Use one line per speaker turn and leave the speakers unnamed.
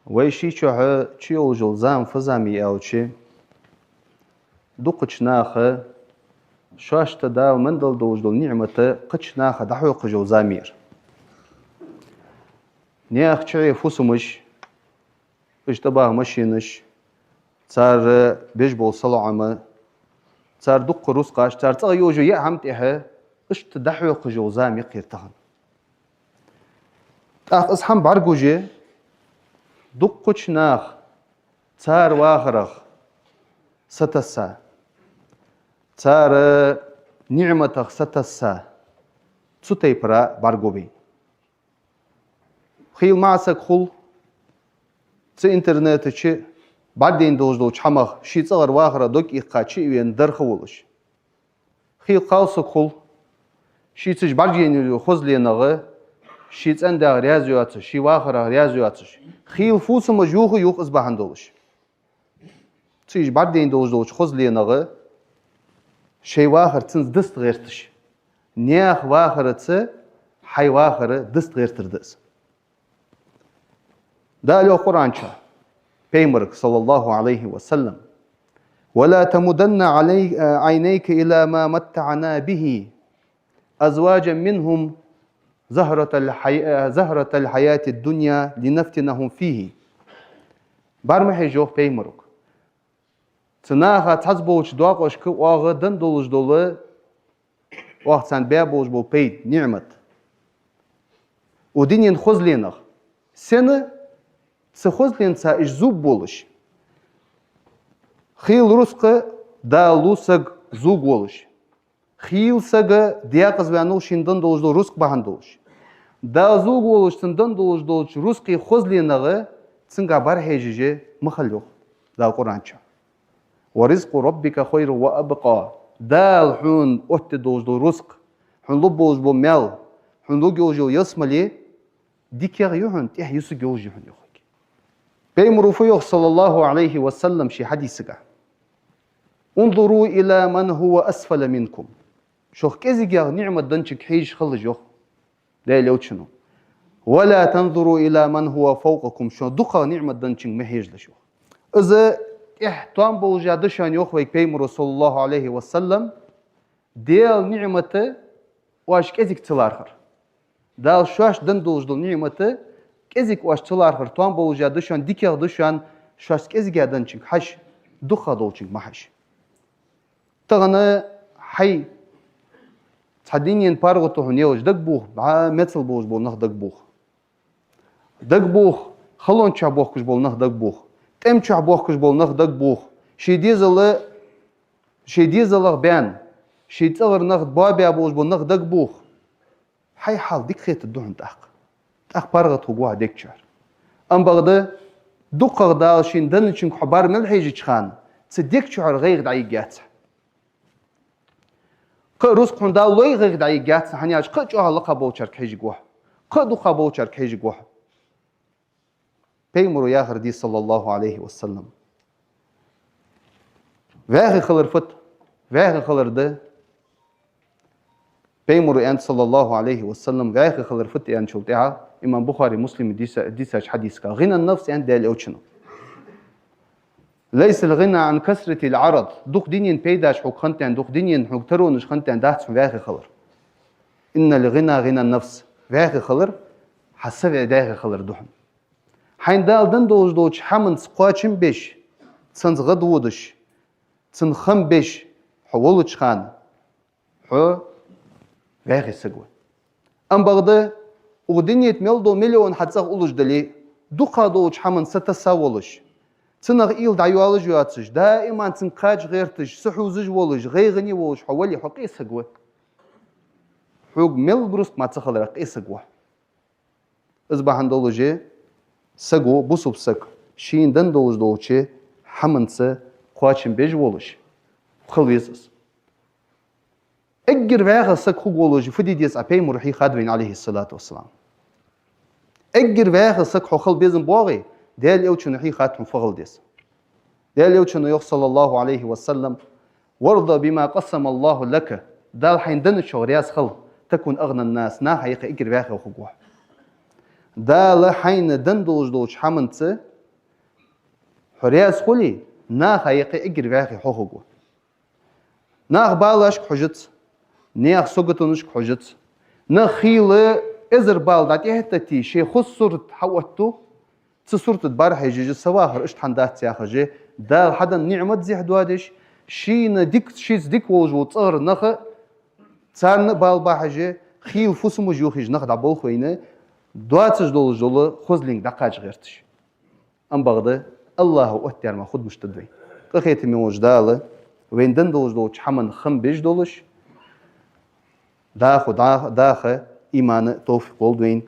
ويشي شو تشيو جلزام فزامي أو شي دوقش ناخ شاش تداو مندل دوجدل نعمة قش ناخ دحوق جلزامير نياخ تشعي فوسمش اشتباه مشينش صار بيجبول صلعمة صار دق رسقاش صار تغيوجو يعمتها اشت دحوق جلزامي قيرتهن أصحاب بعرقوجي دقش ناخ صار واخرخ ستسا صار نعمتك ستسا تسوتي برا بعرقوبي خيل معسك خل تس انترنت شي بعدين دوجدو حمخ شي صغر واخره دوك يقاشي وين درخولش خيل قاوسك خل شي تج بعدين خزلي نغه شي تندا ريازيوات شي واخره ريازيوات خيل فوس مجوخ يوخ ازبهندولش تج بعدين دوجدو خزلي نغه شي واخر تنز دست غيرتش نياخ واخره تس حي واخره دست غيرتردس دالو قرآن شا بيمرك صلى الله عليه وسلم ولا تمدن عينيك إلى ما متعنا به أزواجا منهم زهرة الحياة الدنيا لنفتنهم فيه بارمحي جوخ بيمرك تناخا تحزبوش دواقوش كواغ دندولش دولي واغ تسان بيابوش بو بيد نعمت ودينين خزلينخ سنة سخزلين سا إجزوب بولش خيل رسق دا لوسق زوب بولش خيل ساقا دياقز بانوش يندن دولش دول رسق بهندولش دا زوب بولش تندن دولش دولش رسقي خزلينغ تسنقا برهيجي مخلوق دا القرآن شا ورزق ربك خير وأبقى دا الحون أهت دولش دول رسق حون لبولش بو مال حون لوجوش يسملي ديكيغ يوحن تيه يسوق يوجي حون يوخ بيمرو فيوخ صلى الله عليه وسلم شي حديثك انظروا إلى من هو أسفل منكم شوخ كزيجا نعمة دنشك حيج خلج يوخ لا لوتشنو ولا تنظروا إلى من هو فوقكم شو دقا نعمة دنشك محيج لشوخ إذا إحتوام بوجا دشان يوخ ويك بيمرو صلى الله عليه وسلم ديال نعمة واش كزيك تلارخر دال شواش دندوش دل نعمة كزيك واش تلارخر توان بوجا دشان ديكيغ دشان شواش كزيجا دنشك حش دقا دولشك محش تغنى حي تحدينين بارغتو هنيوش دق بوخ بع مثل بوش بول نخ دق بوخ دق بوخ خلون تشع بوخ كش بول نخ دق بوخ تم تشع بوخ كش بول نخ دق بوخ شي ديزل بان شي تغر نخ بابي بوش بول نخ دق بوخ حي حال ديك خيت الدهن تاق بارغتو بوها ديك تشار ام بغدا دقق دال شين دنشن خبار ملحيج تشخان تصديك تشعر غير دعيقات رزق دا لوي غير دعيقات هنياش قجوها لقا بوشر كحيج جوح قدو قبوشر كحيج جوح بيمرو يا غردي صلى الله عليه وسلم واغي خلر فت واغي خلر ده بيمرو أنت صلى الله عليه وسلم واغي خلر فت أن شلتها إمام بخاري مسلم ديساش حديث كا غنى النفس أنت دال أوتشنو ليس الغنى عن كثرة العرض دوك دينين بيداش حق خنتين دوك دينين حق ترونش خنتين داحت واغي خلر إن الغنى غنى النفس واغي خلر حسب داغي خلر دحن حين دال دندوش دوش حمن سقواتشن بيش تسنز غدودش تنخم بيش حولوش خان حو واغي سقوى أم بغدا ودنيت ملدو مليون حتساق أولوش دلي دوقا دوش حمن ستساولش تنغ إيل دعيوالج ياتش دائما تنقاج غيرتش سحوزج ولج غيغني ولج حولي حقي سقوى حوق مل برست ما تسخل رقي سقوى إزبا هندولجي سقو بوسو بسق شين دندولج دوشي حمنسه قواتشن بيج ولج خلويزس اجر واغ سق حوق ولج فدي ديس أبي مرحي خادوين عليه الصلاة والسلام اجر واغ سق حوخل بيزن بوغي ديال يوتشن حي خاتم فغل ديس ديال يوتشن يخ صلى الله عليه وسلم وارضى بما قسم الله لك دال حين دنش رياس خل تكون أغنى الناس نا حيق اجر واغ وخقوح دال حين دندوج دوش حمنتسه حرياس خلي ناخ يقي اجر غاخي حوخو ناخ بالاش حجت ناخ سوقتنش حجت نخيل ازر بال داتي هتتي شي خسرت حوتو تصورت البارح يجي سواخر اش حندات يا خجي دا حدا نعمت زي حدوادش شي نديك شي ديك وجو تصغر نخ تان بال باحجي خيل فوسمو جوخيج نخ دبول خوينه دواتش دول جول خوزلينغ دقاج غيرتش ام بغده الله اكبر ما خد مشتدوي قخيت من وجداله وين دندولش دولش حمن خم بيج دولش داخ ايمان توفيق بولدوين